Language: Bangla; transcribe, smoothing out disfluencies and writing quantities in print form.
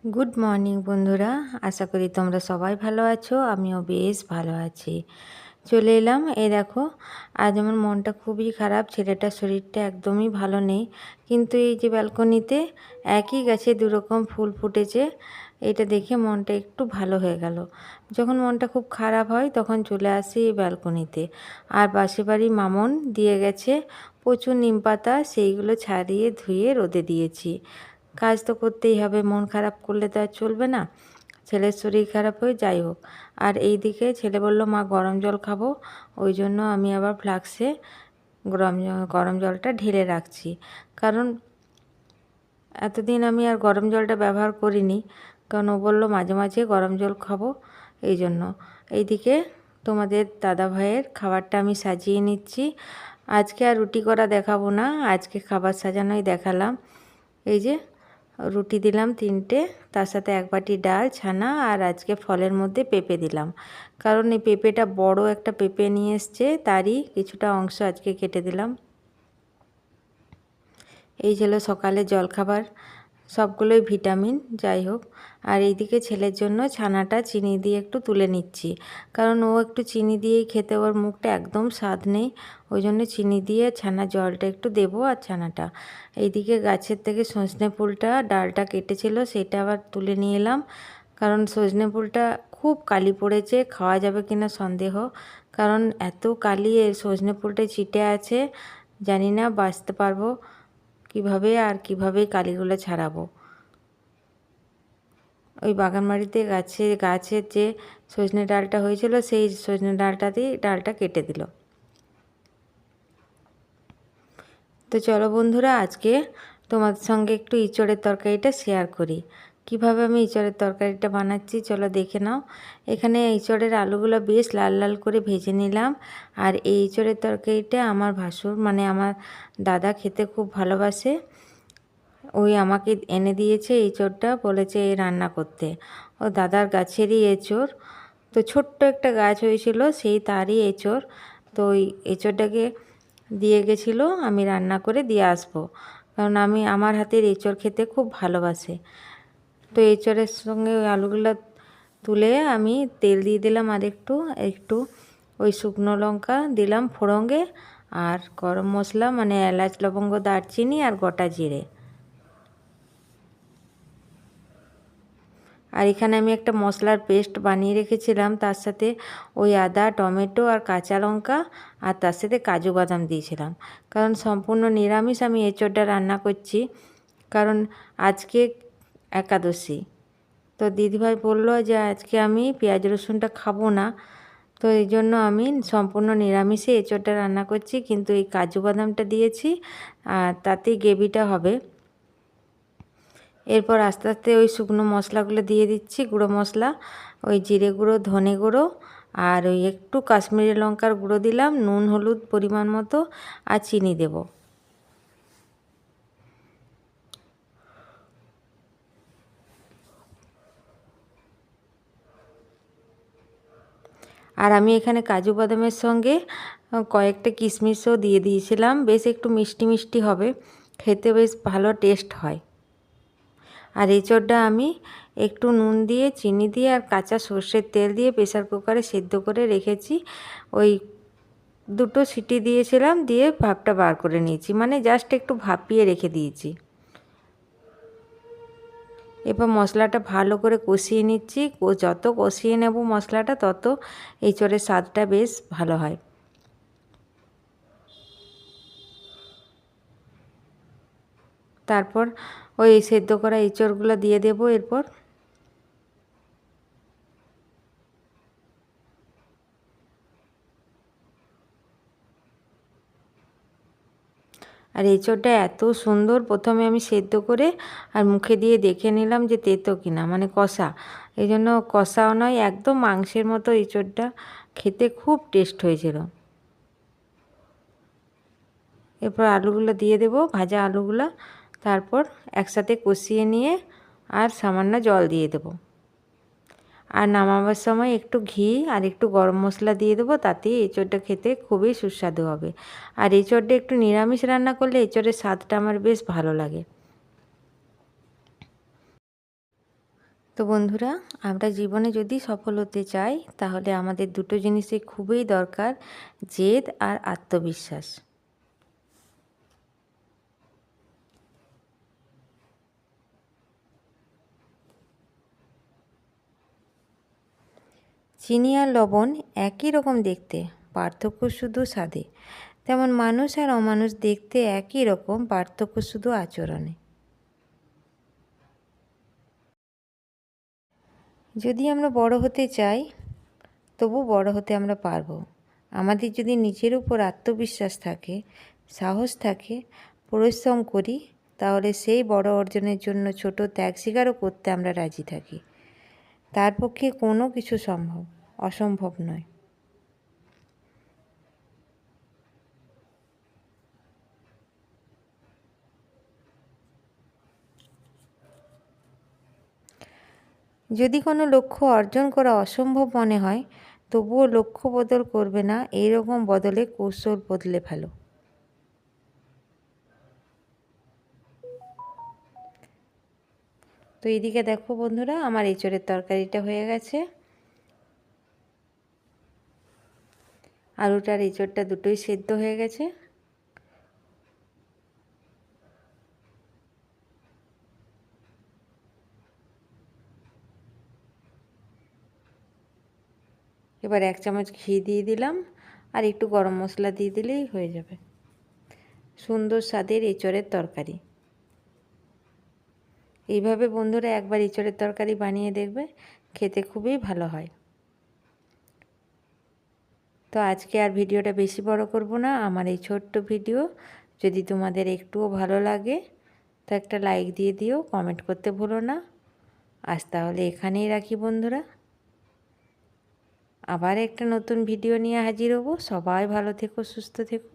গুড মর্নিং বন্ধুরা, আশা করি তোমরা সবাই ভালো আছো। আমিও বেশ ভালো আছি। চলে এলাম। এই দেখো, আজ আমার মনটা খুবই খারাপ, ছেলেটার শরীরটা একদমই ভালো নেই। কিন্তু এই যে ব্যালকনিতে একই গাছে দুরকম ফুল ফুটেছে, এটা দেখে মনটা একটু ভালো হয়ে গেল। যখন মনটা খুব খারাপ হয় তখন চলে আসি এই ব্যালকনিতে। আর পাশে বাড়ি মামন দিয়ে গেছে প্রচুর নিম পাতা, সেইগুলো ছাড়িয়ে ধুয়ে রোদে দিয়েছি। কাজ তো করতেই হবে, মন খারাপ করলে তো আর চলবে না। ছেলের শরীর খারাপ হয়ে যাই হোক। আর এই দিকে ছেলে বলল মা গরম জল খাবো, ওই জন্য আমি আবার ফ্লাক্সে গরম জলটা ঢেলে রাখছি। কারণ এতদিন আমি আর গরম জলটা ব্যবহার করিনি, কারণ ও বললো মাঝে মাঝে গরম জল খাবো, এই জন্য। এইদিকে তোমাদের দাদা ভাইয়ের খাবারটা আমি সাজিয়ে নিচ্ছি। আজকে আর রুটি করা দেখাবো না, আজকে খাবার সাজানোই দেখালাম। এই যে রুটি দিলাম 3টে, তার সাথে 1 বাটি ডাল, ছানা, আর আজকে ফলের মধ্যে পেঁপে দিলাম। কারণ এই পেঁপেটা বড় একটা পেঁপে নিয়ে এসছে, তারই কিছুটা অংশ আজকে কেটে দিলাম। এই ছিল সকালে জলখাবার, সবগুলোই ভিটামিন, যাই হোক। আর এইদিকে ছেলের জন্য ছানাটা চিনি দিয়ে একটু তুলে নিচ্ছি, কারণ ও একটু চিনি দিয়েই খেতে, ওর মুখটা একদম স্বাদ নেই, ওই জন্য চিনি দিয়ে ছানা জলটা একটু দেবো। আর ছানাটা এইদিকে গাছের থেকে সজনে ফুলটা ডালটা কেটেছিল, সেটা আবার তুলে নিয়ে এলাম। কারণ সজনে ফুলটা খুব কালি পড়েছে, খাওয়া যাবে কিনা সন্দেহ, কারণ এত কালি এই সজনে ফুলটায় ছিটে আছে, জানি না বাঁচতে পারবো কিভাবে, আর কিভাবে কালিগুলো ছাড়াবো। ওই বাগানবাড়িতে গাছের যে সজনে ডালটা হয়েছিল, সেই সজনে ডালটা দিয়ে ডালটা কেটে দিল। তো চলো বন্ধুরা, আজকে তোমাদের সঙ্গে একটু ইঁচড়ের তরকারিটা শেয়ার করি। কিভাবে আমি ইঁচড়ের তরকারিটা বানাচ্ছি চলো দেখে নাও। এখানে ইঁচড়ের আলুগুলো বেশ লাল লাল করে ভেজে নিলাম। আর এই ইঁচড়ের তরকারিটা আমার ভাসুর, মানে আমার দাদা খেতে খুব ভালোবাসে। ওই আমাকে এনে দিয়েছে এঁচোড়টা, বলেছে এই রান্না করতে। ও দাদার গাছেরই এঁচোড়, তো ছোট্ট একটা গাছ হয়েছিল, সেই তারই এঁচোড়। তো ওই এঁচোড়টাকে দিয়ে গেছিলো আমি রান্না করে দিয়ে আসবো, কারণ আমি আমার হাতের এঁচোড় খেতে খুব ভালোবাসে। তো এঁচোড়ের সঙ্গে ওই আলুগুলো তুলে আমি তেল দিয়ে দিলাম, আর একটু একটু ওই শুকনো লঙ্কা দিলাম ফোড়ঙ্গে, আর গরম মশলা মানে এলাচ, লবঙ্গ, দারচিনি আর গোটা জিরে। আর এখানে আমি একটা মশলার পেস্ট বানিয়ে রেখেছিলাম, তার সাথে ওই আদা, টমেটো আর কাঁচা লঙ্কা, আর তার সাথে কাজু বাদাম দিয়েছিলাম। কারণ সম্পূর্ণ নিরামিষ আমি এঁচোড়টা রান্না করছি, কারণ আজকে একাদশী। তো দিদিভাই বললো যে আজকে আমি পেঁয়াজ রসুনটা খাবো না, তো এই জন্য আমি সম্পূর্ণ নিরামিষে এঁচোড়টা রান্না করছি, কিন্তু এই কাজু বাদামটা দিয়েছি, আর তাতেই গ্রেভিটা হবে। এরপর আস্তে আস্তে ওই শুকনো মশলাগুলো দিয়ে দিচ্ছি, গুঁড়ো মশলা, ওই জিরে গুঁড়ো, ধনে গুঁড়ো, আর ওই একটু কাশ্মীরি লঙ্কার গুঁড়ো দিলাম, নুন হলুদ পরিমাণ মতো, আর চিনি দেব। আর আমি এখানে কাজু বাদামের সঙ্গে কয়েকটা কিশমিশও দিয়ে দিয়েছিলাম, বেশ একটু মিষ্টি মিষ্টি হবে, খেতে বেশ ভালো টেস্ট হয়। আর এঁচোড়টা আমি একটু নুন দিয়ে, চিনি দিয়ে আর কাঁচা সর্ষের তেল দিয়ে প্রেসার কুকারে সেদ্ধ করে রেখেছি। ওই 2টো সিটি দিয়েছিলাম, দিয়ে ভাপটা বার করে নিয়েছি, মানে জাস্ট একটু ভাপিয়ে রেখে দিয়েছি। এবার মশলাটা ভালো করে কষিয়ে নিচ্ছি, যত কষিয়ে নেব মশলাটা তত এঁচোড়ের স্বাদটা বেশ ভালো হয়। তারপর ওই সেদ্ধ করা এঁচোড়গুলো দিয়ে দেবো এরপর। আর এঁচোড়টা এত সুন্দর, প্রথমে আমি সেদ্ধ করে আর মুখে দিয়ে দেখে নিলাম যে তেতো কিনা, মানে কষা, এই জন্য কষাও নয়, একদম মাংসের মতো এঁচোড়টা, খেতে খুব টেস্ট হয়েছিল। এরপর আলুগুলো দিয়ে দেবো, ভাজা আলুগুলো, তারপর একসাথে কষিয়ে নিয়ে আর সামান্য জল দিয়ে দেবো। আর নামাবার সময় একটু ঘি আর একটু গরম মশলা দিয়ে দেবো, তাতেই এঁচোড়টা খেতে খুবই সুস্বাদু হবে। আর এঁচোড়টা একটু নিরামিষ রান্না করলে এঁচোড়ের স্বাদটা আমার বেশ ভালো লাগে। তো বন্ধুরা, আমরা জীবনে যদি সফল হতে চাই তাহলে আমাদের দুটো জিনিসই খুবই দরকার, জেদ আর আত্মবিশ্বাস। চিনি আর লবণ একই রকম দেখতে, পার্থক্য শুধু স্বাদে। তেমন মানুষ আর অমানুষ দেখতে একই রকম, পার্থক্য শুধু আচরণে। যদি আমরা বড় হতে চাই তবু বড় হতে আমরা পারবো। আমাদের যদি নিজের উপর আত্মবিশ্বাস থাকে, সাহস থাকে, পরিশ্রম করি, তাহলে সেই বড় অর্জনের জন্য ছোট ত্যাগ স্বীকারও করতে আমরা রাজি থাকি। তার পক্ষে কোনো কিছু অসম্ভব নয়। যদি কোনো লক্ষ্য অর্জন করা অসম্ভব মনে হয়, তবুও লক্ষ্য বদল করবে না, এইরকম বদলে কৌশল বদলে ফেলো। তো এইদিকে দেখো বন্ধুরা, আমার এঁচোড়ের তরকারিটা হয়ে গেছে। আলুটার এঁচোড়টা দুটোই সেদ্ধ হয়ে গেছে। এবার 1 চামচ ঘি দিয়ে দিলাম, আর একটু গরম মশলা দিয়ে দিলেই হয়ে যাবে সুন্দর স্বাদের এঁচোড়ের তরকারি। এইভাবে বন্ধুরা একবার এঁচোড়ের তরকারি বানিয়ে দেখবে, খেতে খুবই ভালো হয়। তো আজকে আর ভিডিওটা বেশি বড় করব না। আমার এই ছোট্ট ভিডিও যদি তোমাদের একটুও ভালো লাগে তো একটা লাইক দিয়ে দিও, কমেন্ট করতে ভুলো না। আজ তাহলে এখানেই রাখি বন্ধুরা, আবার একটা নতুন ভিডিও নিয়ে হাজির হব। সবাই ভালো থেকো, সুস্থ থেকো।